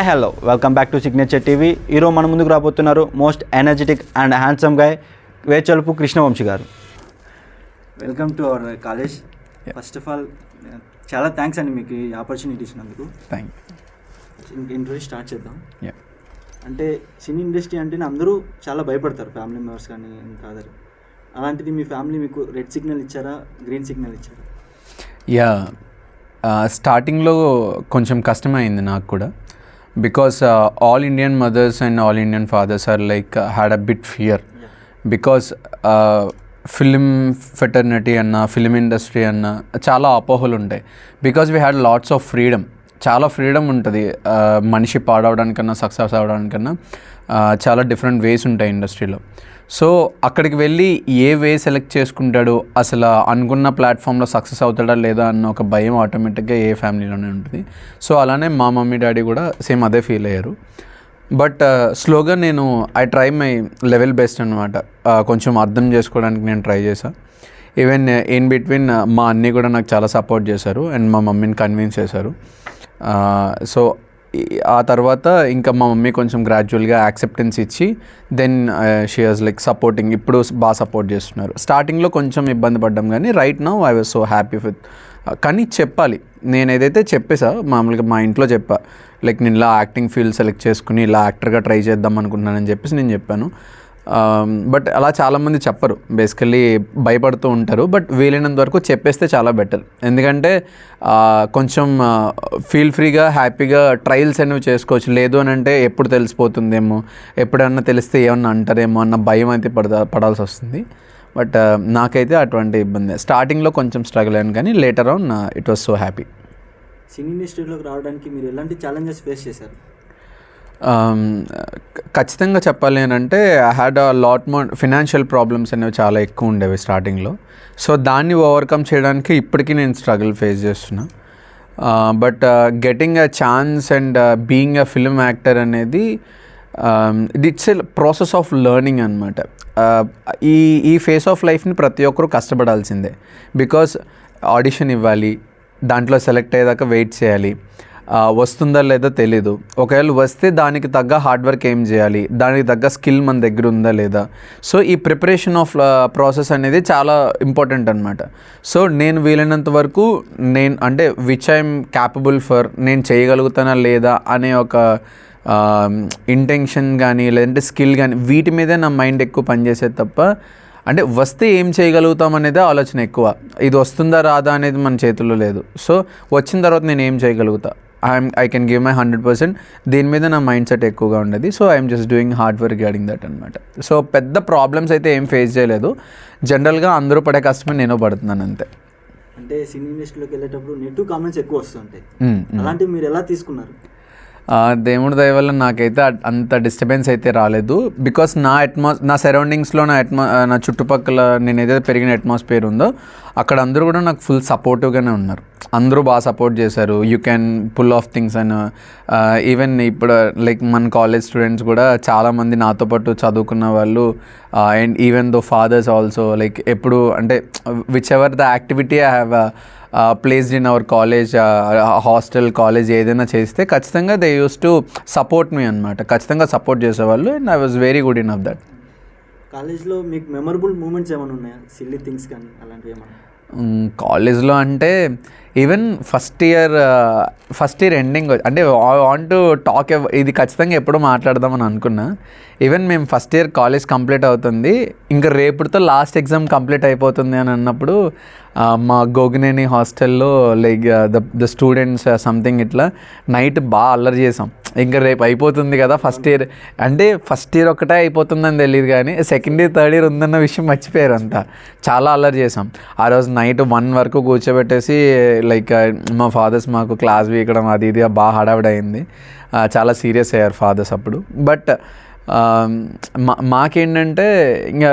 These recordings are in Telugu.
Hi hello welcome back to signature TV. ఈరోజు మన ముందుకు రాబోతున్నారు most energetic and handsome guy వేచలుపు Krishnavamsi garu. Welcome to our college. First of all చాలా థ్యాంక్స్ అండి మీకు ఈ ఆపర్చునిటీ ఇచ్చినందుకు. Thank you. ఇంటర్వ్యూ స్టార్ట్ చేద్దాం. యూ. అంటే సినీ ఇండస్ట్రీ అంటేనే అందరూ చాలా భయపడతారు, ఫ్యామిలీ మెంబర్స్ కానీ ఇంకా అదర్. అలాంటిది మీ ఫ్యామిలీ మీకు రెడ్ సిగ్నల్ ఇచ్చారా, గ్రీన్ సిగ్నల్ ఇచ్చారా? యా, స్టార్టింగ్లో కొంచెం కష్టమైంది నాకు కూడా. Because all Indian mothers and all Indian fathers are like had a bit fear. Because film fraternity అన్న, ఫిలిం ఇండస్ట్రీ అన్న చాలా అపోహలు ఉంటాయి. Because we had lots of freedom, చాలా ఫ్రీడమ్ ఉంటుంది. మనిషి పాడవడానికన్నా, సక్సెస్ అవ్వడానికన్నా చాలా డిఫరెంట్ వేస్ ఉంటాయి ఇండస్ట్రీలో. సో అక్కడికి వెళ్ళి ఏ వే సెలెక్ట్ చేసుకుంటాడు, అసలు అనుకున్న ప్లాట్ఫామ్లో సక్సెస్ అవుతాడా లేదా అన్న ఒక భయం ఆటోమేటిక్గా ఏ ఫ్యామిలీలోనే ఉంటుంది. సో అలానే మా మమ్మీ డాడీ కూడా సేమ్ అదే ఫీల్ అయ్యారు. బట్ స్లోగా నేను I try my level best అనమాట. కొంచెం అర్థం చేసుకోవడానికి నేను ట్రై చేశాను. ఈవెన్ ఇన్ బిట్వీన్ మా అన్నీ కూడా నాకు చాలా సపోర్ట్ చేశారు అండ్ మా మమ్మీని కన్విన్స్ చేశారు. సో ఆ తర్వాత ఇంకా మా మమ్మీ కొంచెం గ్రాడ్యువల్గా యాక్సెప్టెన్స్ ఇచ్చి then she was like supporting. ఇప్పుడు బాగా సపోర్ట్ చేస్తున్నారు. స్టార్టింగ్లో కొంచెం ఇబ్బంది పడ్డాం కానీ right now I was so happy with. కానీ చెప్పాలి, నేను ఏదైతే చెప్పేసా మామూలుగా మా ఇంట్లో చెప్పా, లైక్ నేను ఇలా యాక్టింగ్ ఫీల్డ్ సెలెక్ట్ చేసుకుని ఇలా యాక్టర్గా ట్రై చేద్దాం అనుకుంటున్నానని చెప్పేసి నేను చెప్పాను. బట్ అలా చాలామంది చెప్పరు, బేసికలీ భయపడుతూ ఉంటారు. బట్ వీలైనంత వరకు చెప్పేస్తే చాలా బెటర్. ఎందుకంటే కొంచెం ఫీల్ ఫ్రీగా హ్యాపీగా ట్రయల్స్ అనేవి చేసుకోవచ్చు. లేదు అని అంటే ఎప్పుడు తెలిసిపోతుందేమో, ఎప్పుడన్నా తెలిస్తే ఏమన్నా అంటారేమో అన్న భయం అయితే పడాల్సి వస్తుంది. బట్ నాకైతే అటువంటి ఇబ్బంది స్టార్టింగ్లో కొంచెం స్ట్రగుల్ అయ్యాను, కానీ later on it was so happy. Cine ఇండస్ట్రీలోకి రావడానికి మీరు ఎలాంటి ఛాలెంజెస్ ఫేస్ చేశారు? ఖచ్చితంగా చెప్పాలి అని అంటే I had a lot more financial problems అనేవి చాలా ఎక్కువ ఉండేవి స్టార్టింగ్లో. సో దాన్ని ఓవర్కమ్ చేయడానికి ఇప్పటికీ నేను స్ట్రగుల్ ఫేస్ చేస్తున్నా. But getting a chance and being a film actor అనేది it's a process of learning అనమాట. ఈ ఫేస్ ఆఫ్ లైఫ్ని ప్రతి ఒక్కరూ కష్టపడాల్సిందే. బికాస్ ఆడిషన్ ఇవ్వాలి, దాంట్లో సెలెక్ట్ అయ్యేదాకా వెయిట్ చేయాలి, వస్తుందా లేదా తెలీదు. ఒకవేళ వస్తే దానికి తగ్గ హార్డ్ వర్క్ ఏం చేయాలి, దానికి తగ్గ స్కిల్ మన దగ్గర ఉందా లేదా. సో ఈ ప్రిపరేషన్ ఆఫ్ ప్రాసెస్ అనేది చాలా ఇంపార్టెంట్ అనమాట. సో నేను వీలైనంత వరకు నేను అంటే విచ్ ఐఎమ్ క్యాపబుల్ ఫర్, నేను చేయగలుగుతానా లేదా అనే ఒక ఇంటెన్షన్ కానీ లేదంటే స్కిల్ కానీ వీటి మీదే నా మైండ్ ఎక్కువ పనిచేసేది తప్ప, అంటే వస్తే ఏం చేయగలుగుతాం అనేది ఆలోచన ఎక్కువ. ఇది వస్తుందా రాదా అనేది మన చేతుల్లో లేదు. సో వచ్చిన తర్వాత నేను ఏం చేయగలుగుతా, ఐ కెన్ గివ్ మై 100%. దీని మీద నా మైండ్ సెట్ ఎక్కువగా ఉండేది. So I'm just doing hard work regarding that అనమాట. సో పెద్ద ప్రాబ్లమ్స్ అయితే ఏం ఫేస్ చేయలేదు. జనరల్గా అందరూ పడే కష్టమే నేను పడుతున్నాను అంతే. అంటే సినీ ఇండస్ట్రీలోకి వెళ్ళేటప్పుడు నెగిటివ్ కామెంట్స్ ఎక్కువ వస్తుంటాయి, అలాంటివి మీరు ఎలా తీసుకున్నారు? దేవుడి దయ వల్ల నాకైతే అంత డిస్టర్బెన్స్ అయితే రాలేదు. బికాస్ నా సరౌండింగ్స్లో నా చుట్టుపక్కల నేను ఏదైతే పెరిగిన అట్మాస్ఫియర్ ఉందో అక్కడ అందరూ కూడా నాకు ఫుల్ సపోర్టివ్గానే ఉన్నారు. అందరూ బాగా సపోర్ట్ చేశారు. You can pull of things and even ఇప్పుడు లైక్ మన కాలేజ్ స్టూడెంట్స్ కూడా చాలామంది నాతో పాటు చదువుకున్న వాళ్ళు and even those fathers also like ఎప్పుడు అంటే which ever the activity I have placed in our college, hostel, college ఏదైనా చేస్తే ఖచ్చితంగా దే యూస్ టు సపోర్ట్ మీ అనమాట. ఖచ్చితంగా సపోర్ట్ చేసేవాళ్ళు and I was very good in of that. కాలేజ్లో మీకు మెమరబుల్ మూమెంట్స్ ఏమైనా ఉన్నాయా, సిల్లీ థింగ్స్ కానీ అలాంటివి ఏమైనా? కాలేజ్లో అంటే ఈవెన్ ఫస్ట్ ఇయర్ ఎండింగ్ అంటే ఐ వాంట్ టు టాక్, ఇది ఖచ్చితంగా ఎప్పుడూ మాట్లాడదామని అనుకున్నా. ఈవెన్ మేము ఫస్ట్ ఇయర్ కాలేజ్ కంప్లీట్ అవుతుంది, ఇంకా రేపుతో లాస్ట్ ఎగ్జామ్ కంప్లీట్ అయిపోతుంది అని అన్నప్పుడు మా గోగినేని హాస్టల్లో లైక్ ద స్టూడెంట్స్ సంథింగ్ ఇట్లా నైట్ బాగా అల్లరి చేసాం. ఇంకా రేపు అయిపోతుంది కదా ఫస్ట్ ఇయర్, అంటే ఫస్ట్ ఇయర్ ఒక్కటే అయిపోతుందని తెలియదు కానీ సెకండ్ ఇయర్ థర్డ్ ఇయర్ ఉందన్న విషయం మర్చిపోయారు అంతా. చాలా అల్లరి చేసాం. ఆ రోజు నైట్ 1 వరకు కూర్చోబెట్టేసి లైక్ మా ఫాదర్స్ మాకు క్లాస్ వీకడం అది ఇది బాగా హడావిడి అయింది. చాలా సీరియస్ అయ్యారు ఫాదర్స్ అప్పుడు. బట్ మాకేంటంటే ఇంకా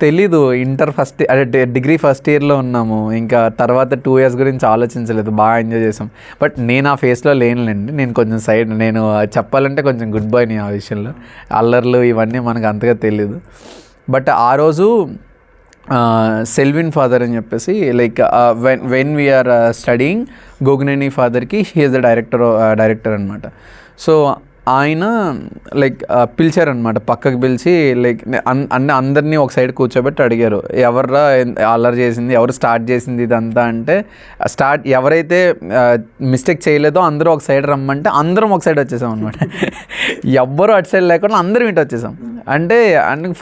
తెలీదు, ఇంటర్ ఫస్ట్ అదే డిగ్రీ ఫస్ట్ ఇయర్లో ఉన్నాము, ఇంకా తర్వాత 2 years గురించి ఆలోచించలేదు, బాగా ఎంజాయ్ చేసాం. బట్ నేను ఆ ఫేస్లో లేనులేండి, నేను కొంచెం సైడ్, నేను చెప్పాలంటే కొంచెం గుడ్ బాయ్ని ఆ విషయంలో. అల్లర్లు ఇవన్నీ మనకు అంతగా తెలీదు. బట్ ఆ రోజు సెల్విన్ ఫాదర్ అని చెప్పేసి like when we're studying Gogineni ఫాదర్కి హీ ఈజ్ ద డైరెక్టర్ అనమాట. సో ఆయన లైక్ పిలిచారనమాట, పక్కకు పిలిచి లైక్ అందరినీ ఒక సైడ్ కూర్చోబెట్టి అడిగారు, ఎవర్రా అల్లరి చేసింది, ఎవరు స్టార్ట్ చేసింది ఇదంతా అంటే, ఎవరైతే మిస్టేక్ చేయలేదో అందరూ ఒక సైడ్ రమ్మంటే అందరం ఒక సైడ్ వచ్చేసాం అనమాట. ఎవ్వరూ అటు సైడ్ లేకుండా అందరం ఇటు వచ్చేసాం. అంటే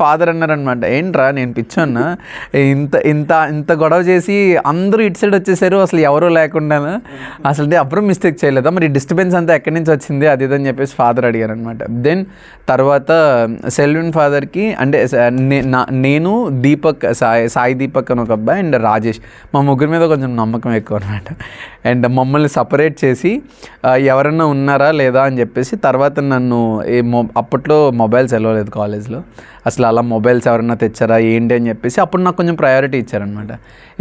ఫాదర్ అన్నారనమాట, ఏంట్రా నేను పిచ్చోన్నా, ఇంత ఇంత ఇంత గొడవ చేసి అందరూ ఇటు సైడ్ వచ్చేసారు, అసలు ఎవరూ లేకుండా అసలు అప్పుడు మిస్టేక్ చేయలేదా, మరి డిస్టర్బెన్స్ అంతా ఎక్కడి నుంచి వచ్చింది అది ఇదని చెప్పేసి ఫాదర్ అడిగారు అనమాట. దెన్ తర్వాత సెల్విన్ ఫాదర్కి అంటే నేను దీపక్ సాయి దీపక్ అని ఒక అబ్బాయి అండ్ రాజేష్, మా ముగ్గురి మీద కొంచెం నమ్మకం ఎక్కువ అనమాట. అండ్ మమ్మల్ని సపరేట్ చేసి ఎవరన్నా ఉన్నారా లేదా అని చెప్పేసి తర్వాత నన్ను అప్పట్లో మొబైల్స్ వెళ్ళలేదు కాలేజ్లో, అసలు అలా మొబైల్స్ ఎవరన్నా తెచ్చారా ఏంటి అని చెప్పేసి అప్పుడు నాకు కొంచెం ప్రయారిటీ ఇచ్చారనమాట.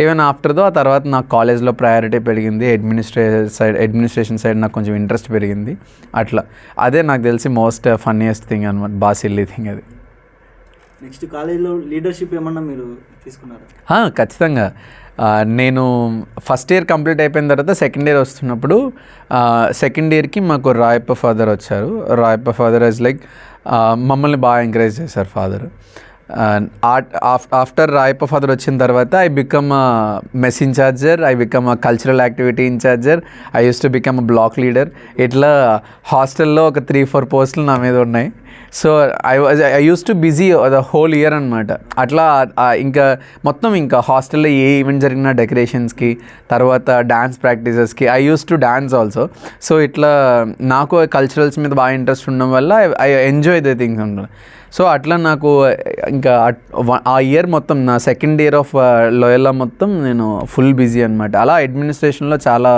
ఈవెన్ ఆఫ్టర్దో ఆ తర్వాత నాకు కాలేజ్లో ప్రయారిటీ పెరిగింది, అడ్మినిస్ట్రేషన్ సైడ్ నాకు కొంచెం ఇంట్రెస్ట్ పెరిగింది. అట్లా అదే నాకు తెలిసి మోస్ట్ ఫన్నీయెస్ట్ థింగ్ అనమాట, సిల్లీ థింగ్ అది. నెక్స్ట్ కాలేజ్లో లీడర్షిప్ ఏమన్నా మీరు తీసుకున్నారా? ఖచ్చితంగా. నేను ఫస్ట్ ఇయర్ కంప్లీట్ అయిపోయిన తర్వాత సెకండ్ ఇయర్ వస్తున్నప్పుడు సెకండ్ ఇయర్కి మాకు రాయప్ప ఫాదర్ వచ్చారు. రాయప్ప ఫాదర్ ఇస్ లైక్ మమ్మల్ని బాగా ఎంకరేజ్ చేశారు ఫాదర్. ఆఫ్టర్ రాయప్ప ఫాదర్ వచ్చిన తర్వాత I become mess incharger, I become cultural activity incharger, I use to become block leader. ఇట్లా హాస్టల్లో ఒక 3-4 పోస్టులు నా మీద ఉన్నాయి. So I use to busy the whole year అనమాట. అట్లా ఇంకా మొత్తం ఇంకా హాస్టల్లో ఏ ఈవెంట్ జరిగినా డెకరేషన్స్కి, తర్వాత డ్యాన్స్ ప్రాక్టీసెస్కి I use to dance also. So ఇట్లా నాకు కల్చరల్స్ మీద బాగా ఇంట్రెస్ట్ ఉండడం వల్ల ఐ ఎంజాయ్ ద థింగ్స్ అనమాట. సో అట్లా నాకు ఇంకా ఆ ఇయర్ మొత్తం నా సెకండ్ ఇయర్ ఆఫ్ లోయల్లా మొత్తం నేను ఫుల్ బిజీ అనమాట. అలా అడ్మినిస్ట్రేషన్లో చాలా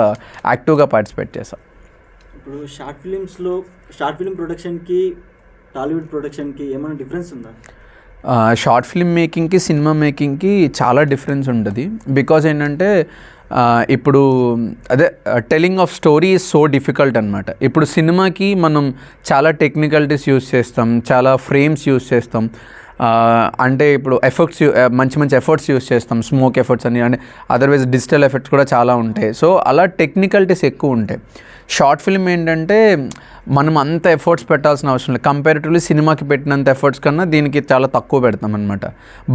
యాక్టివ్గా పార్టిసిపేట్ చేశాను. ఇప్పుడు షార్ట్ ఫిల్మ్ ప్రొడక్షన్కి టాలీవుడ్ ప్రొడక్షన్కి ఏమైనా డిఫరెన్స్ ఉందా? షార్ట్ ఫిల్మ్ మేకింగ్కి సినిమా మేకింగ్కి చాలా డిఫరెన్స్ ఉంటుంది. బికాజ్ ఏంటంటే ఇప్పుడు అదే telling of story is so difficult అనమాట. ఇప్పుడు సినిమాకి మనం చాలా టెక్నికలిటీస్ యూస్ చేస్తాం, చాలా ఫ్రేమ్స్ యూస్ చేస్తాం, అంటే ఇప్పుడు ఎఫెక్ట్స్ మంచి ఎఫర్ట్స్ యూస్ చేస్తాం, స్మోక్ ఎఫర్ట్స్ అని, అంటే అదర్వైజ్ డిజిటల్ ఎఫెక్ట్స్ కూడా చాలా ఉంటాయి. సో అలా టెక్నికలిటీస్ ఎక్కువ ఉంటాయి. షార్ట్ ఫిల్మ్ ఏంటంటే మనం అంత ఎఫర్ట్స్ పెట్టాల్సిన అవసరం లేదు. కంపారిటివ్లీ సినిమాకి పెట్టినంత ఎఫర్ట్స్ కన్నా దీనికి చాలా తక్కువ పెడతాం అనమాట.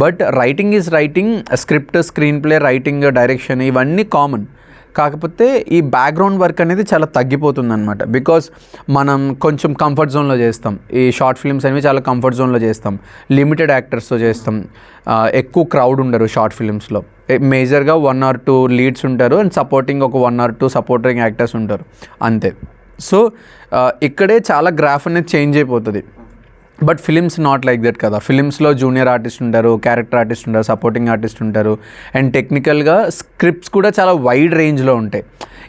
But writing is writing, script, screen play, writing, direction ఇవన్నీ కామన్. కాకపోతే ఈ బ్యాక్గ్రౌండ్ వర్క్ అనేది చాలా తగ్గిపోతుంది అనమాట. బికాస్ మనం కొంచెం కంఫర్ట్ జోన్లో చేస్తాం. ఈ షార్ట్ ఫిల్మ్స్ అనేవి చాలా కంఫర్ట్ జోన్లో చేస్తాం, లిమిటెడ్ యాక్టర్స్తో చేస్తాం, ఎక్కువ క్రౌడ్ ఉండరు షార్ట్ ఫిల్మ్స్లో. మేజర్గా 1 or 2 లీడ్స్ ఉంటారు అండ్ సపోర్టింగ్ ఒక 1 or 2 సపోర్టింగ్ యాక్టర్స్ ఉంటారు అంతే. సో ఇక్కడే చాలా గ్రాఫ్ అనేది చేంజ్ అయిపోతుంది. But films not like that కదా. ఫిలిమ్స్లో జూనియర్ ఆర్టిస్ట్ ఉంటారు, క్యారెక్టర్ ఆర్టిస్ట్ ఉంటారు, సపోర్టింగ్ ఆర్టిస్ట్ ఉంటారు, అండ్ టెక్నికల్గా స్క్రిప్ట్స్ కూడా చాలా వైడ్ రేంజ్లో ఉంటాయి.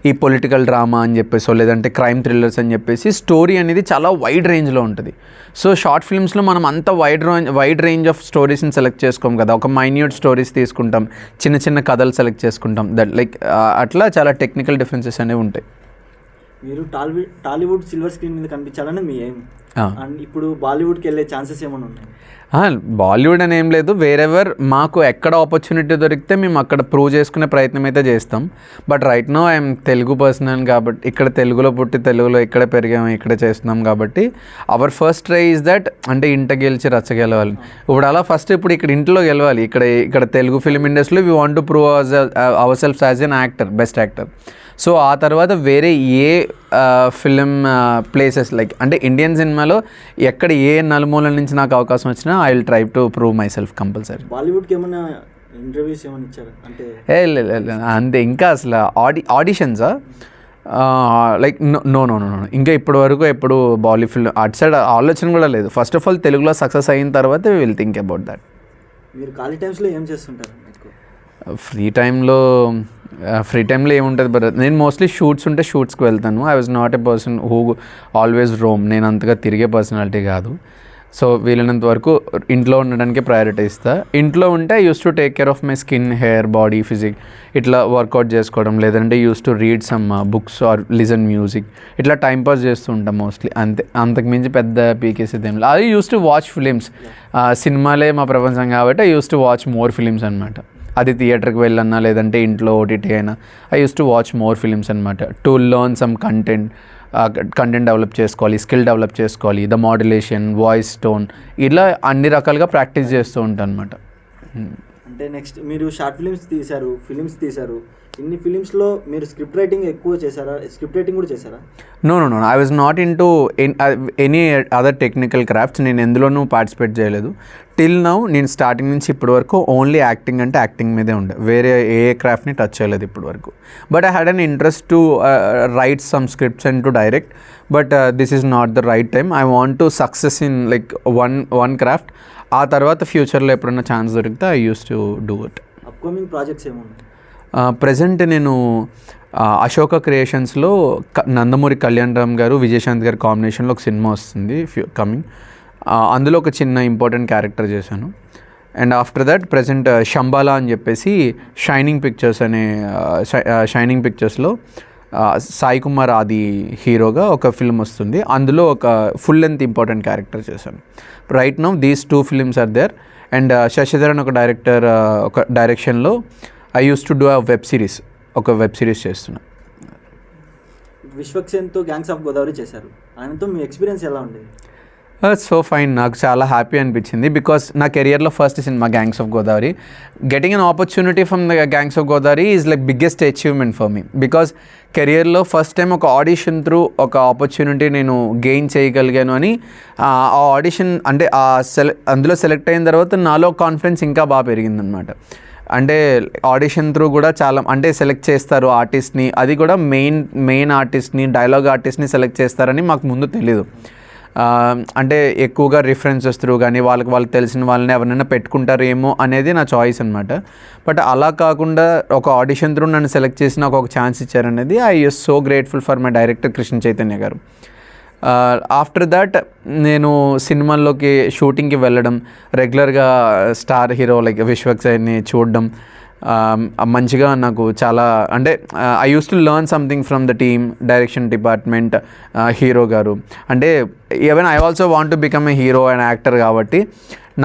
ఈ పొలిటికల్ డ్రామా అని చెప్పేసి లేదంటే క్రైమ్ థ్రిల్లర్స్ అని చెప్పేసి స్టోరీ అనేది చాలా వైడ్ రేంజ్లో ఉంటుంది. సో షార్ట్ ఫిల్మ్స్లో మనం అంత వైడ్ రేంజ్ ఆఫ్ స్టోరీస్ని సెలెక్ట్ చేసుకోం కదా. ఒక మైన్యూట్ స్టోరీస్ తీసుకుంటాం, చిన్న కథలు సెలెక్ట్ చేసుకుంటాం. దట్ లైక్ అట్లా చాలా టెక్నికల్ డిఫరెన్సెస్ అనేవి ఉంటాయి. మీరు టాలీవుడ్ సిల్వర్ స్క్రీన్ మీద కనిపించాలని మీ ఎయిమ్. అండ్ ఇప్పుడు బాలీవుడ్కి వెళ్ళే ఛాన్సెస్ ఏమైనా ఉన్నాయి? బాలీవుడ్ అని ఏం లేదు, వేరెవర్ మాకు ఎక్కడ ఆపర్చునిటీ దొరికితే మేము అక్కడ ప్రూవ్ చేసుకునే ప్రయత్నం అయితే చేస్తాం. But right now I'm Telugu person కాబట్టి, ఇక్కడ తెలుగులో పుట్టి తెలుగులో ఇక్కడే పెరిగాము, ఇక్కడే చేస్తున్నాం కాబట్టి our first try is that, అంటే ఇంట గెలిచి రచ్చ గెలవాలి. ఇప్పుడు అలా ఫస్ట్ ఇప్పుడు ఇక్కడ ఇంట్లో గెలవాలి. ఇక్కడ తెలుగు ఫిలిం ఇండస్ట్రీలో we want to prove our selfs as an actor, best actor. So ఆ తర్వాత వేరే ఏ ఫిలిం ప్లేసెస్ లైక్ అంటే ఇండియన్ సినిమాలో ఎక్కడ ఏ నలుమూల నుంచి నాకు అవకాశం వచ్చినా I will try to prove myself compulsory. బాలీవుడ్కి ఏమైనా ఇంటర్వ్యూస్ ఏమైనా ఇచ్చారు అంటే? అంతే, ఇంకా అసలు ఆడిషన్సా లైక్ నో ఇంకా ఇప్పటి వరకు ఎప్పుడు బాలీవుడ్ ఫిల్మ్ అటు సైడ్ ఆలోచన కూడా లేదు. ఫస్ట్ ఆఫ్ ఆల్ తెలుగులో సక్సెస్ అయిన తర్వాత we will think about that. మీరు ఖాళీ టైమ్స్లో ఏం చేస్తుంటారు? ఫ్రీ టైంలో ఏముంటుంది బ్రదర్, నేను మోస్ట్లీ షూట్స్ ఉంటే షూట్స్కి వెళ్తాను. I was not a person who always Rome, నేను అంతగా తిరిగే పర్సనాలిటీ కాదు. సో వీలైనంత వరకు ఇంట్లో ఉండడానికి ప్రయారిటీ ఇస్తా. ఇంట్లో ఉంటే I use to take care of my skin, hair, body, physique, ఇట్లా వర్కౌట్ చేసుకోవడం, లేదంటే use to read some books or listen music, ఇట్లా టైంపాస్ చేస్తూ ఉంటాం మోస్ట్లీ. అంతే, అంతకుమించి పెద్ద పీకేసేది ఏం లేదు. I use to watch films, సినిమాలే మా ప్రపంచం కాబట్టి I use to watch more films అనమాట. అది థియేటర్కి వెళ్ళన్నా లేదంటే ఇంట్లో ఓటీటీ అయినా I use to watch more films అనమాట, to learn some content, content develop చేసుకోవాలి, స్కిల్ డెవలప్ చేసుకోవాలి, ద మాడ్యులేషన్, వాయిస్ టోన్, ఇలా అన్ని రకాలుగా ప్రాక్టీస్ చేస్తూ ఉంటాను అనమాట. అంటే నెక్స్ట్ మీరు షార్ట్ ఫిలిమ్స్ తీశారు, ఫిలిమ్స్ తీశారు. ఇన్ని ఫిలిమ్స్లో మీరు స్క్రిప్ట్ రైటింగ్ ఎక్కువ చేశారా? స్క్రిప్ట్ రైటింగ్ కూడా చేశారా? No, I was not in to any other technical crafts. నేను ఎందులోనూ పార్టిసిపేట్ చేయలేదు. టిల్ నౌ నేను స్టార్టింగ్ నుంచి ఇప్పటి వరకు ఓన్లీ యాక్టింగ్ అంటే యాక్టింగ్ మీదే ఉండే, వేరే ఏ క్రాఫ్ట్ని టచ్ చేయలేదు ఇప్పటి వరకు. But I had an interest to write some scripts and to direct, but this is not the right time. I want to success in like one craft. ఆ తర్వాత ఫ్యూచర్లో ఎప్పుడైనా ఛాన్స్ దొరికితే I use to do it. Upcoming projects ఏమున్నాయి? ప్రజెంట్ నేను అశోక క్రియేషన్స్లో నందమూరి కళ్యాణ్ రామ్ గారు, విజయశాంత్ గారి కాంబినేషన్లో ఒక సినిమా వస్తుంది కమింగ్. అందులో ఒక చిన్న ఇంపార్టెంట్ క్యారెక్టర్ చేశాను. And after that present Shambhala అని చెప్పేసి షైనింగ్ పిక్చర్స్లో సాయి కుమార్ ఆది హీరోగా ఒక ఫిల్మ్ వస్తుంది. అందులో ఒక ఫుల్ లెంత్ ఇంపార్టెంట్ క్యారెక్టర్ చేశాను. Right now these 2 films are there. And Sasidharan ఒక డైరెక్షన్లో ఐ యూస్ టు డూ ఒక వెబ్ సిరీస్ చేస్తున్నా. విశ్వక్సేన్తో గ్యాంగ్స్ ఆఫ్ గోదావరి చేశారు. ఆయనతో మీ ఎక్స్పీరియన్స్ ఎలా ఉండేది? సో ఫైన్, నాకు చాలా హ్యాపీ అనిపించింది బికాస్ నా కెరియర్లో first cinema gangs of Godavari. Getting an opportunity from the gangs of Godavari is like biggest achievement for me. Because కెరియర్లో ఫస్ట్ టైం ఒక ఆడిషన్ త్రూ ఒక ఆపర్చునిటీ నేను గెయిన్ చేయగలిగాను అని. ఆ ఆడిషన్ అంటే అందులో సెలెక్ట్ అయిన తర్వాత నాలో కాన్ఫిడెన్స్ ఇంకా బాగా పెరిగిందనమాట. అంటే ఆడిషన్ త్రూ కూడా చాలా అంటే సెలెక్ట్ చేస్తారు ఆర్టిస్ట్ని, అది కూడా మెయిన్ ఆర్టిస్ట్ని, డైలాగ్ ఆర్టిస్ట్ని సెలెక్ట్ చేస్తారని మాకు ముందు తెలీదు. అంటే ఎక్కువగా రిఫరెన్సెస్ త్రూ కానీ వాళ్ళకి తెలిసిన వాళ్ళని ఎవరైనా పెట్టుకుంటారేమో అనేది నా చాయిస్ అనమాట. బట్ అలా కాకుండా ఒక ఆడిషన్ త్రూ నన్ను సెలెక్ట్ చేసి నాకు ఒక ఛాన్స్ ఇచ్చారనేది I use so grateful for my director Krishna Chaitanya garu. After that నేను సినిమాల్లోకి షూటింగ్కి వెళ్ళడం, రెగ్యులర్గా స్టార్ హీరో లైక్ విశ్వక్సేన్ని చూడడం మంచిగా నాకు చాలా అంటే I use to learn something from the team, direction department, hero గారు. అంటే even I also want to become a hero and actor కాబట్టి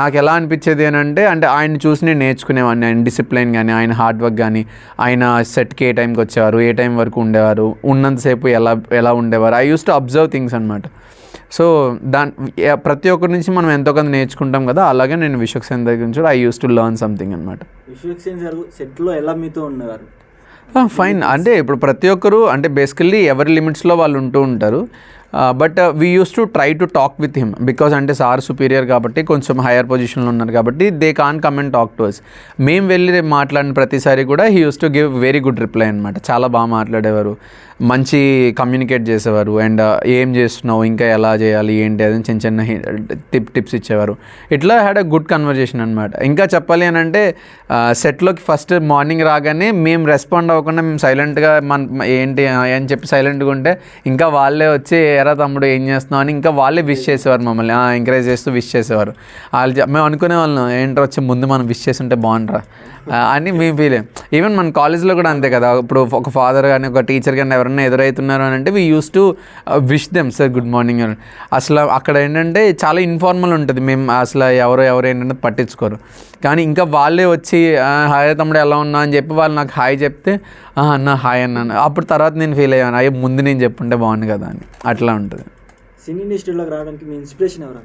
నాకు ఎలా అనిపించేది అని అంటే ఆయన చూసి నేను నేర్చుకునేవాడిని. ఆయన డిసిప్లిన్ కానీ, ఆయన హార్డ్ వర్క్ కానీ, ఆయన సెట్కి ఏ టైంకి వచ్చేవారు, ఏ టైం వరకు ఉండేవారు, ఉన్నంతసేపు ఎలా ఉండేవారు. I use to observe things అనమాట. సో ప్రతి ఒక్కరి నుంచి మనం ఎంతో కొంత నేర్చుకుంటాం కదా, అలాగే నేను విశ్వక్సేన్ దగ్గర నుంచి I use to learn something అనమాట. విశ్వక్సేన్ గారు సెట్లో ఎలా మీతో ఉండేవారు? ఫైన్, అంటే ఇప్పుడు ప్రతి ఒక్కరు అంటే బేసికల్లీ ఎవరి లిమిట్స్లో వాళ్ళు ఉంటూ ఉంటారు. But we use to try to talk with him because అంటే సార్ సుపీరియర్ కాబట్టి, కొంచెం హైయర్ పొజిషన్లో ఉన్నారు కాబట్టి they can come and talk to us. మేము వెళ్ళి మాట్లాడిన ప్రతిసారి కూడా he use to give very good reply అనమాట. చాలా బాగా మాట్లాడేవారు, మంచి కమ్యూనికేట్ చేసేవారు. అండ్ ఏం చేస్తున్నావు, ఇంకా ఎలా చేయాలి ఏంటి అని చిన్న టిప్స్ ఇచ్చేవారు. ఇట్లా హ్యాడ్ అ గుడ్ కన్వర్జేషన్ అనమాట. ఇంకా చెప్పాలి అని అంటే సెట్లోకి ఫస్ట్ మార్నింగ్ రాగానే మేము రెస్పాండ్ అవ్వకుండా మేము సైలెంట్గా ఏంటి అని చెప్పి సైలెంట్గా ఉంటే ఇంకా వాళ్ళే వచ్చి ఎరా తమ్ముడు ఏం చేస్తున్నావు అని ఇంకా వాళ్ళే విష్ చేసేవారు, మమ్మల్ని ఎంకరేజ్ చేస్తూ విష్ చేసేవారు. మేము అనుకునే వాళ్ళం ఏంటో వచ్చి ముందు మనం విష్ చేసి ఉంటే బాగుంటారా అని మేము ఫీల్ అయ్యాం. ఈవెన్ మన కాలేజ్లో కూడా అంతే కదా, ఇప్పుడు ఒక ఫాదర్ కానీ ఒక టీచర్ కానీ ఎవరైనా ఎదురవుతున్నారు అని అంటే we use to wish them sir good morning అని. అసలు అక్కడ ఏంటంటే చాలా ఇన్ఫార్మల్ ఉంటుంది, మేము అసలు ఎవరు ఏంటంటే పట్టించుకోరు. కానీ ఇంకా వాళ్ళే వచ్చి హాయ్ తమ్ముడు ఎలా ఉన్నా అని చెప్పి వాళ్ళు నాకు హాయ్ చెప్తే అన్న హాయ్ అన్నాను. అప్పుడు తర్వాత నేను ఫీల్ అయ్యాను, అయ్యో ముందు నేను చెప్పుంటే బాగుంది కదా అని. అట్లా ఉంటుంది. సినీ ఇండస్ట్రీలోకి రావడానికి మీ ఇన్స్పిరేషన్ ఎవరు?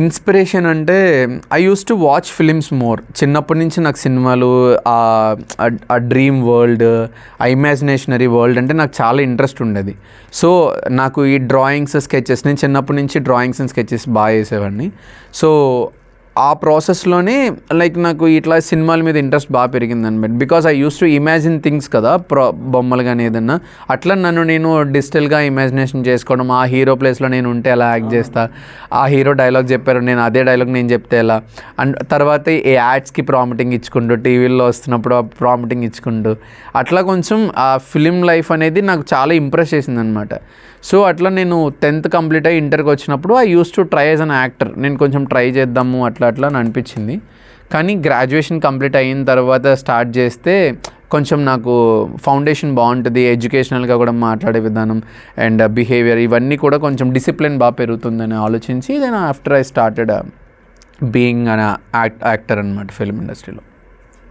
ఇన్స్పిరేషన్ అంటే I use to watch films more. చిన్నప్పటి నుంచి నాకు సినిమాలు, ఆ డ్రీమ్ వరల్డ్, ఆ ఇమాజినేషనరీ వరల్డ్ అంటే నాకు చాలా ఇంట్రెస్ట్ ఉండేది. సో నాకు ఈ డ్రాయింగ్స్, స్కెచెస్, నేను చిన్నప్పటి నుంచి డ్రాయింగ్స్ అండ్ స్కెచెస్ బాగా వేసేవాడిని. సో ఆ ప్రాసెస్లోనే లైక్ నాకు ఇట్లా సినిమాల మీద ఇంట్రెస్ట్ బాగా పెరిగింది అనమాట. Because I use to imagine things కదా, బొమ్మలు కానీ ఏదన్నా. అట్లా నేను డిజిటల్గా ఇమాజినేషన్ చేసుకోవడం, ఆ హీరో ప్లేస్లో నేను ఉంటే ఎలా యాక్ట్ చేస్తా, ఆ హీరో డైలాగ్ చెప్పారు నేను అదే డైలాగ్ నేను చెప్తే ఎలా, అండ్ తర్వాత ఈ యాడ్స్కి ప్రాంప్టింగ్ ఇచ్చుకుంటూ, టీవీలో వస్తున్నప్పుడు ఆ ప్రాంప్టింగ్ ఇచ్చుకుంటూ, అట్లా కొంచెం ఆ ఫిలిం లైఫ్ అనేది నాకు చాలా ఇంప్రెస్ చేసింది అనమాట. సో అట్లా నేను 10th కంప్లీట్ అయ్యి ఇంటర్కి వచ్చినప్పుడు I use to try as an actor. నేను కొంచెం ట్రై చేద్దాము అట్లా అని అనిపించింది. కానీ గ్రాడ్యుయేషన్ కంప్లీట్ అయిన తర్వాత స్టార్ట్ చేస్తే కొంచెం నాకు ఫౌండేషన్ బాగుంటుంది, ఎడ్యుకేషనల్గా కూడా మాట్లాడే విధానం అండ్ బిహేవియర్ ఇవన్నీ కూడా కొంచెం డిసిప్లిన్ బాగా పెరుగుతుందని ఆలోచించి then after I started being an actor అనమాట ఫిల్మ్ ఇండస్ట్రీలో.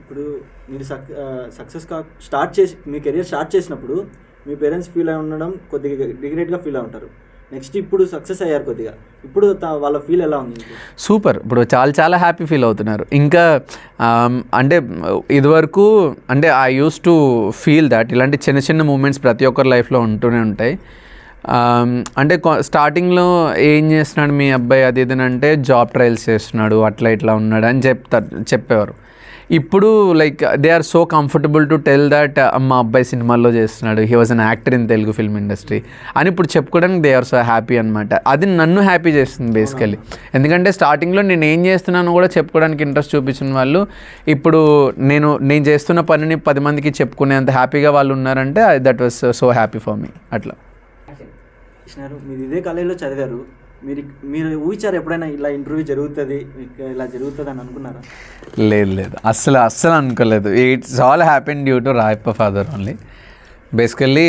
ఇప్పుడు మీరు సక్సెస్ స్టార్ట్ చేసి మీ కెరియర్ స్టార్ట్ చేసినప్పుడు మీ పేరెంట్స్ ఫీల్ అయి ఉండడం కొద్దిగా రిగ్రెట్గా ఫీల్ అయి ఉంటారు. నెక్స్ట్ ఇప్పుడు సక్సెస్ అయ్యారు కొద్దిగా, ఇప్పుడు వాళ్ళ ఫీల్ ఎలా ఉంది? సూపర్, ఇప్పుడు చాలా చాలా హ్యాపీ ఫీల్ అవుతున్నారు. ఇంకా అంటే ఇదివరకు అంటే I use to feel that ఇలాంటి చిన్న చిన్న మూమెంట్స్ ప్రతి ఒక్కరి లైఫ్లో ఉంటూనే ఉంటాయి. అంటే స్టార్టింగ్లో ఏం చేస్తున్నాడు మీ అబ్బాయి అది ఇది అంటే జాబ్ ట్రయల్స్ చేస్తున్నాడు, అట్లా ఇట్లా ఉన్నాడు అని చెప్పేవారు. ఇప్పుడు like they are so comfortable to tell that మా అబ్బాయి సినిమాల్లో చేస్తున్నాడు, he was an actor in Telugu film industry అని ఇప్పుడు చెప్పుకోవడానికి దే ఆర్ సో హ్యాపీ అనమాట. అది నన్ను హ్యాపీ చేస్తుంది బేసికలీ. ఎందుకంటే స్టార్టింగ్లో నేను ఏం చేస్తున్నాను కూడా చెప్పుకోవడానికి ఇంట్రెస్ట్ చూపించిన వాళ్ళు ఇప్పుడు నేను చేస్తున్న పనిని 10 మందికి చెప్పుకునేంత హ్యాపీగా వాళ్ళు ఉన్నారంటే that was so happy for me. అట్లా కృష్ణారు, మీరు ఇదే కాలేజీలో చదివారు, మీరు ఊహించారు ఎప్పుడైనా ఇలా ఇంటర్వ్యూ జరుగుతుంది, ఇలా జరుగుతుంది అని అనుకున్నారా? లేదు, అస్సలు అనుకోలేదు. It's all happen due to Rayappa father only. Basically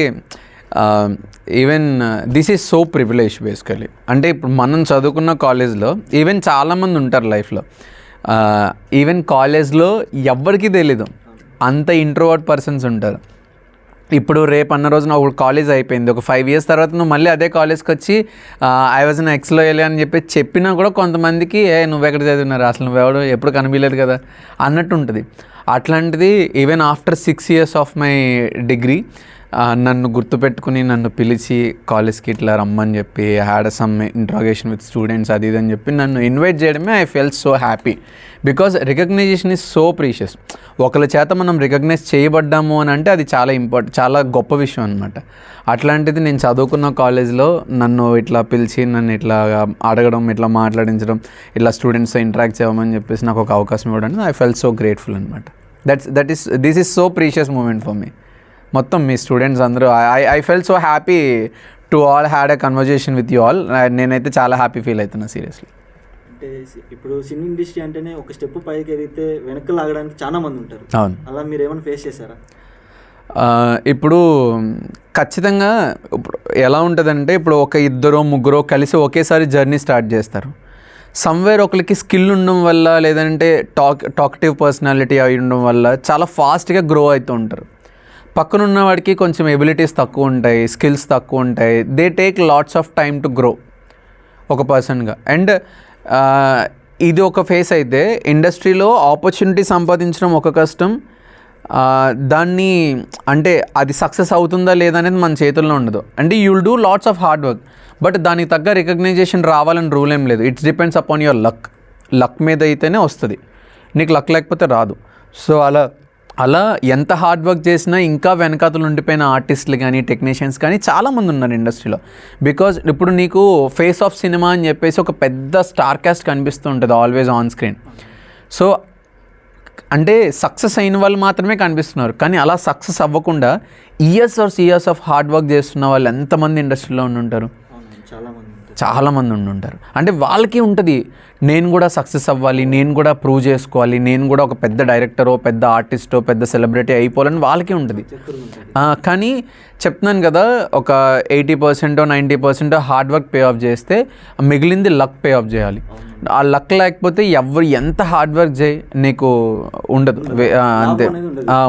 even this is so privilege basically. అంటే ఇప్పుడు మనం చదువుకున్న కాలేజ్లో ఈవెన్ చాలామంది ఉంటారు లైఫ్లో, ఈవెన్ కాలేజ్లో ఎవ్వరికీ తెలీదు అంత ఇంట్రోవర్ట్ పర్సన్స్ ఉంటారు. ఇప్పుడు రేపు అన్న రోజు నాకు కాలేజ్ అయిపోయింది, ఒక 5 years తర్వాత నువ్వు మళ్ళీ అదే కాలేజ్కి వచ్చి ఐ వాజ్ అన్ ఎక్స్లో వెళ్ళి అని చెప్పినా కూడా కొంతమందికి నువ్వు ఎక్కడ చదివినారు అసలు నువ్వెవడు ఎప్పుడు కనిపించలేదు కదా అన్నట్టు ఉంటుంది. అట్లాంటిది even after 6 years of my degree నన్ను గుర్తుపెట్టుకుని నన్ను పిలిచి కాలేజ్కి ఇట్లా రమ్మని చెప్పి had some interrogation with students అది ఇది అని చెప్పి నన్ను ఇన్వైట్ చేయడమే I felt so happy. Because recognition is so precious. ఒకరి చేత మనం రికగ్నైజ్ చేయబడ్డాము అని అంటే అది చాలా చాలా గొప్ప విషయం అనమాట. అట్లాంటిది నేను చదువుకున్న కాలేజ్లో నన్ను ఇట్లా పిలిచి నన్ను ఇట్లా అడగడం, ఇట్లా మాట్లాడించడం, ఇట్లా స్టూడెంట్స్తో ఇంటరాక్ట్ చేయమని చెప్పేసి నాకు ఒక అవకాశం ఇవ్వడానికి ఐ ఫెల్ సో గ్రేట్ఫుల్ అనమాట. This is so precious moment for me. మొత్తం మీ స్టూడెంట్స్ అందరూ I felt so happy to all had a conversation with you all. నేనైతే చాలా హ్యాపీ ఫీల్ అవుతున్నా సీరియస్లీ. అంటే ఇప్పుడు సినీ ఇండస్ట్రీ అంటేనే ఒక స్టెప్ పైకి ఎదిగితే వెనక్కి లాగడానికి చాలా మంది ఉంటారు. అవును, అలా మీరు ఏమైనా ఫేస్ చేశారా? ఇప్పుడు ఖచ్చితంగా ఇప్పుడు ఎలా ఉంటుందంటే ఇప్పుడు ఒక 2-3 కలిసి ఒకేసారి జర్నీ స్టార్ట్ చేస్తారు. సమ్వేర్ ఒకరికి స్కిల్ ఉండడం వల్ల లేదంటే టాక్టివ్ పర్సనాలిటీ అయి ఉండడం వల్ల చాలా ఫాస్ట్గా గ్రో అవుతూ ఉంటారు. పక్కన ఉన్న వాడికి కొంచెం ఎబిలిటీస్ తక్కువ ఉంటాయి, స్కిల్స్ తక్కువ ఉంటాయి. They take lots of time to grow ఒక పర్సన్గా. అండ్ ఇది ఒక ఫేస్ అయితే ఇండస్ట్రీలో ఆపర్చునిటీ సంపాదించడం ఒక కష్టం, దాన్ని అంటే అది సక్సెస్ అవుతుందా లేదా అనేది మన చేతుల్లో ఉండదు. అంటే you will do LADS of hard work, but దానికి తగ్గ రికగ్నైజేషన్ రావాలని రూల్ ఏం లేదు. It's depends upon your luck మీద అయితేనే వస్తుంది, నీకు లక్ లేకపోతే రాదు. సో అలా ఎంత హార్డ్ వర్క్ చేసినా ఇంకా వెనకాతలు ఉండిపోయిన ఆర్టిస్టులు కానీ టెక్నీషియన్స్ కానీ చాలామంది ఉన్నారు ఇండస్ట్రీలో. బికాజ్ ఇప్పుడు నీకు ఫేస్ ఆఫ్ సినిమా అని చెప్పేసి ఒక పెద్ద స్టార్ కాస్ట్ కనిపిస్తూ ఉంటుంది ఆల్వేస్ ఆన్ స్క్రీన్. సో అంటే సక్సెస్ అయిన వాళ్ళు మాత్రమే కనిపిస్తున్నారు, కానీ అలా సక్సెస్ అవ్వకుండా ఇయర్స్ ఆఫ్ హార్డ్ వర్క్ చేస్తున్న వాళ్ళు ఎంతమంది ఇండస్ట్రీలో ఉంటారు? చాలామంది ఉంటారు. అంటే వాళ్ళకి ఉంటుంది నేను కూడా సక్సెస్ అవ్వాలి, నేను కూడా ప్రూవ్ చేసుకోవాలి, నేను కూడా ఒక పెద్ద డైరెక్టరో పెద్ద ఆర్టిస్టో పెద్ద సెలబ్రిటీ అయిపోవాలని వాళ్ళకి ఉంటుంది. కానీ చెప్తున్నాను కదా, ఒక 80% 90% హార్డ్ వర్క్ పే ఆఫ్ చేస్తే మిగిలింది లక్ పే ఆఫ్ చేయాలి. ఆ లక్ లేకపోతే ఎవరు ఎంత హార్డ్ వర్క్ చేయి నీకు ఉండదు, అంతే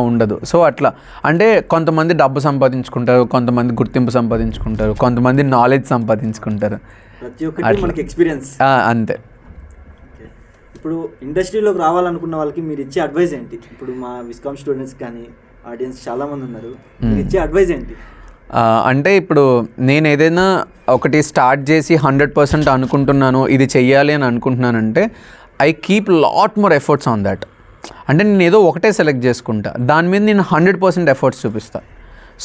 ఉండదు. సో అట్లా అంటే కొంతమంది డబ్బు సంపాదించుకుంటారు, కొంతమంది గుర్తింపు సంపాదించుకుంటారు, కొంతమంది నాలెడ్జ్ సంపాదించుకుంటారు, అంతే. ఇప్పుడు ఇండస్ట్రీలోకి రావాలనుకున్న వాళ్ళకి మీరు ఇచ్చే అడ్వైజ్ ఏంటి? ఇప్పుడు మా విస్కామ్ స్టూడెంట్స్ కానీ ఆడియన్స్ చాలామంది ఉన్నారు, మీరు ఇచ్చే అడ్వైజ్ ఏంటి? అంటే ఇప్పుడు నేను ఏదైనా ఒకటి స్టార్ట్ చేసి 100% అనుకుంటున్నాను, ఇది చెయ్యాలి అని అనుకుంటున్నానంటే I keep lot more efforts on that. అంటే నేను ఏదో ఒకటే సెలెక్ట్ చేసుకుంటా, దాని మీద నేను 100% ఎఫర్ట్స్ చూపిస్తాను.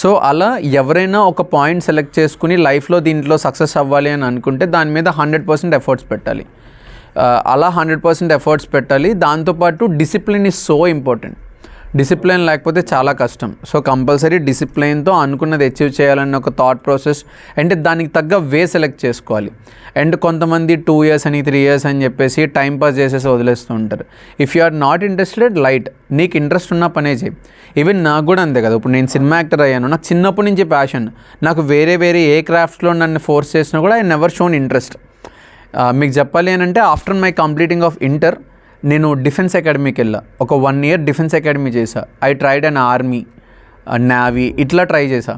సో అలా ఎవరైనా ఒక పాయింట్ సెలెక్ట్ చేసుకుని లైఫ్లో దీంట్లో సక్సెస్ అవ్వాలి అని అనుకుంటే దాని మీద 100% ఎఫర్ట్స్ పెట్టాలి. అలా 100% ఎఫర్ట్స్ పెట్టాలి. దాంతోపాటు discipline is so important. Discipline లేకపోతే చాలా కష్టం. సో కంపల్సరీ డిసిప్లిన్తో అనుకున్నది అచీవ్ చేయాలన్న ఒక థాట్ ప్రాసెస్, అంటే దానికి తగ్గ వే సెలెక్ట్ చేసుకోవాలి. అండ్ కొంతమంది 2 years అని 3 years అని చెప్పేసి టైం పాస్ చేసేసి వదిలేస్తూ ఉంటారు. If you are not interested light, నీకు ఇంట్రెస్ట్ ఉన్న పనే చేయి. ఈవెన్ నాకు కూడా అంతే కదా, ఇప్పుడు నేను సినిమా యాక్టర్ అయ్యాను, నాకు చిన్నప్పటి నుంచి ప్యాషన్. నాకు వేరే ఏ క్రాఫ్ట్స్లో నన్ను ఫోర్స్ చేసినా కూడా ఐ నెవర్ షోన్ ఇంట్రెస్ట్. మీకు చెప్పాలి అని అంటే after my completing of inter నేను డిఫెన్స్ అకాడమీకి వెళ్ళా. ఒక 1 year డిఫెన్స్ అకాడమీ చేశా. I tried an army, navy ఇట్లా ట్రై చేశా.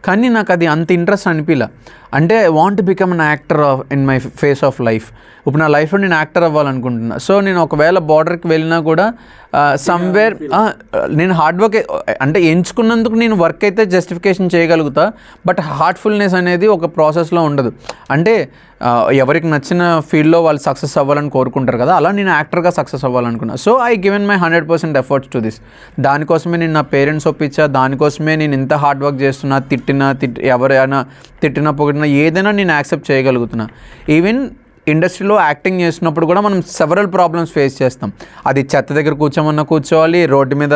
కానీ నాకు అది అంత ఇంట్రెస్ట్ అనిపించలే. అంటే I want become an actor in my face of life. ఇప్పుడు నా లైఫ్లో నేను యాక్టర్ అవ్వాలనుకుంటున్నా. సో నేను ఒకవేళ బార్డర్కి వెళ్ళినా కూడా సమ్వేర్ నేను హార్డ్ వర్క్ అంటే ఎంచుకున్నందుకు నేను వర్క్ అయితే జస్టిఫికేషన్ చేయగలుగుతా, బట్ హార్ట్ఫుల్నెస్ అనేది ఒక ప్రాసెస్లో ఉండదు. అంటే ఎవరికి నచ్చిన ఫీల్డ్లో వాళ్ళు సక్సెస్ అవ్వాలని కోరుకుంటారు కదా, అలా నేను యాక్టర్గా సక్సెస్ అవ్వాలనుకున్నా. So I given my 100% efforts to this. దానికోసమే నేను నా పేరెంట్స్ ఒప్పించా, దానికోసమే నేను ఇంత హార్డ్ వర్క్ చేస్తున్నా. ఎవరైనా తిట్టినా పొగిడినా ఏదైనా నేను యాక్సెప్ట్ చేయగలుగుతున్నా. ఈవెన్ ఇండస్ట్రీలో యాక్టింగ్ చేసినప్పుడు కూడా మనం సెవరల్ ప్రాబ్లమ్స్ ఫేస్ చేస్తాం. అది చెత్త దగ్గర కూర్చోమన్నా కూర్చోవాలి, రోడ్డు మీద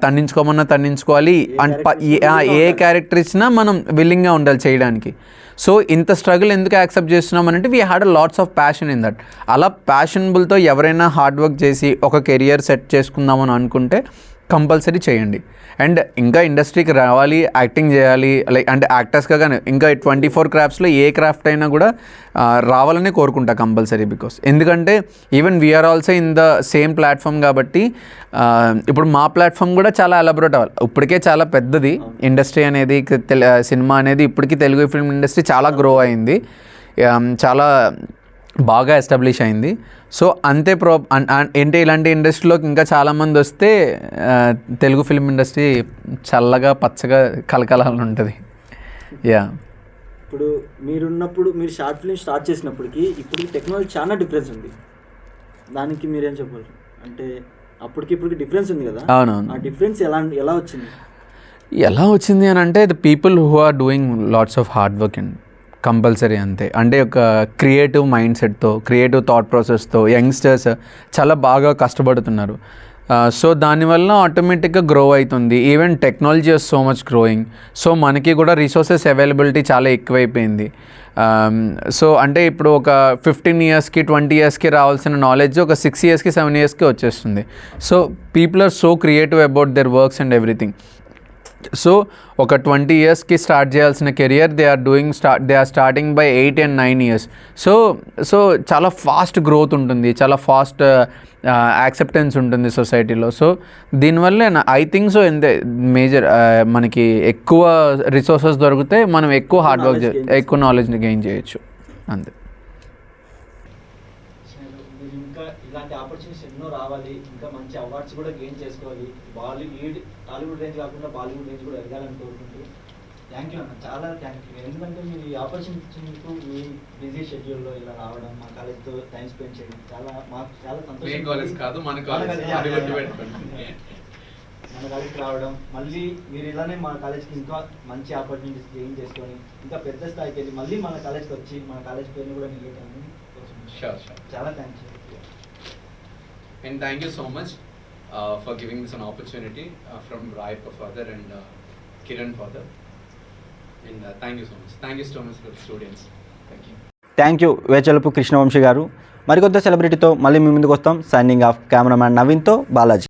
తన్నించుకోమన్నా తన్నించుకోవాలి, అండ్ ఏ క్యారెక్టర్ ఇచ్చినా మనం విల్లింగ్గా ఉండాలి చేయడానికి. సో ఇంత స్ట్రగుల్ ఎందుకు యాక్సెప్ట్ చేస్తున్నామనంటే we had a lots of passion in that. అలా ప్యాషనబుల్తో ఎవరైనా హార్డ్ వర్క్ చేసి ఒక కెరియర్ సెట్ చేసుకుందామని అనుకుంటే కంపల్సరీ చేయండి. అండ్ ఇంకా ఇండస్ట్రీకి రావాలి, యాక్టింగ్ చేయాలి, లైక్ అంటే యాక్టర్స్గా కానీ ఇంకా 24 క్రాఫ్ట్స్లో ఏ క్రాఫ్ట్ అయినా కూడా రావాలని కోరుకుంటా కంపల్సరీ. బికాస్ ఎందుకంటే even we are also in the same platform కాబట్టి ఇప్పుడు మా ప్లాట్ఫామ్ కూడా చాలా ఎలాబొరేట్ అవ్వాలి. ఇప్పటికే చాలా పెద్దది ఇండస్ట్రీ అనేది, సినిమా అనేది ఇప్పటికీ తెలుగు ఫిల్మ్ ఇండస్ట్రీ చాలా గ్రో అయింది, చాలా బాగా ఎస్టాబ్లిష్ అయింది. సో అంతే ఏంటి ఇలాంటి ఇండస్ట్రీలోకి ఇంకా చాలామంది వస్తే తెలుగు ఫిల్మ్ ఇండస్ట్రీ చల్లగా పచ్చగా కలకలాలని ఉంటుంది. యా, ఇప్పుడు మీరు షార్ట్ ఫిల్మ్ స్టార్ట్ చేసినప్పటికి ఇప్పటికి టెక్నాలజీ చాలా డిఫరెన్స్ ఉంది. దానికి మీరేం చెప్పాలి? అంటే ఇప్పటికి డిఫరెన్స్ ఉంది కదా, అవునవును. ఆ డిఫరెన్స్ ఎలా వచ్చింది అని అంటే the people who are doing lots of hard work and compulsory అంతే. అంటే ఒక క్రియేటివ్ మైండ్ సెట్తో, క్రియేటివ్ థాట్ ప్రాసెస్తో యంగ్స్టర్స్ చాలా బాగా కష్టపడుతున్నారు. సో దానివల్ల ఆటోమేటిక్గా గ్రో అవుతుంది. Even technology is so much growing. So మనకి కూడా రిసోర్సెస్ అవైలబిలిటీ చాలా ఎక్కువైపోయింది. సో అంటే ఇప్పుడు ఒక 15 ఇయర్స్కి 20 ఇయర్స్కి రావాల్సిన నాలెడ్జ్ ఒక 6 ఇయర్స్కి 7 ఇయర్స్కి వచ్చేస్తుంది. So people are so creative about their works and everything. So ఒక 20 ఇయర్స్కి స్టార్ట్ చేయాల్సిన career they are starting by 8 and 9 years. So చాలా ఫాస్ట్ గ్రోత్ ఉంటుంది, చాలా ఫాస్ట్ యాక్సెప్టెన్స్ ఉంటుంది సొసైటీలో. సో దీనివల్ల ఐ థింక్ సో మేజర్ మనకి ఎక్కువ రిసోర్సెస్ దొరికితే మనం ఎక్కువ హార్డ్ వర్క్ ఎక్కువ నాలెడ్జ్ని గెయిన్ చేయొచ్చు అంతే. ఇలాంటి ఆపర్చునిటీస్ ఎన్నో రావాలి, ఇంకా మంచి అవార్డ్స్ కూడా గెయిన్ చేసుకోవాలి, టాలీవుడ్ రేంజ్ కాకుండా బాలీవుడ్ రేంజ్ కూడా ఎదగాలని కోరుకుంటూ థ్యాంక్ యూ అన్న, చాలా థ్యాంక్ యూ. ఎందుకంటే మీరు ఈ ఆపర్చునిటీ ఇచ్చినందుకు మీ బిజీ షెడ్యూల్లో ఇలా రావడం, మా కాలేజ్తో టైం స్పెండ్ చేయడం మాకు చాలా సంతోషం. మన కాలేజ్కి రావడం, మళ్ళీ మీరు ఇలానే మా కాలేజ్కి ఇంకా మంచి ఆపర్చునిటీస్ గెయిన్ చేసుకొని ఇంకా పెద్ద స్థాయికి వెళ్ళి మళ్ళీ మన కాలేజ్కి వచ్చి మన కాలేజ్ పేరుని కూడా నిలబెట్టాలని చాలా thanks. And thank you so much for giving this an opportunity from Rayappa father and Kiran father. And thank you so much. Thank you so much for the students. Thank you. Thank you Vechalapu Krishna Vamsi గారు. మరికొంత సెలబ్రిటీతో మళ్ళీ మీ ముందుకు వస్తాం. Signing off. కెమెరామ్యాన్ నవీన్తో బాలాజీ.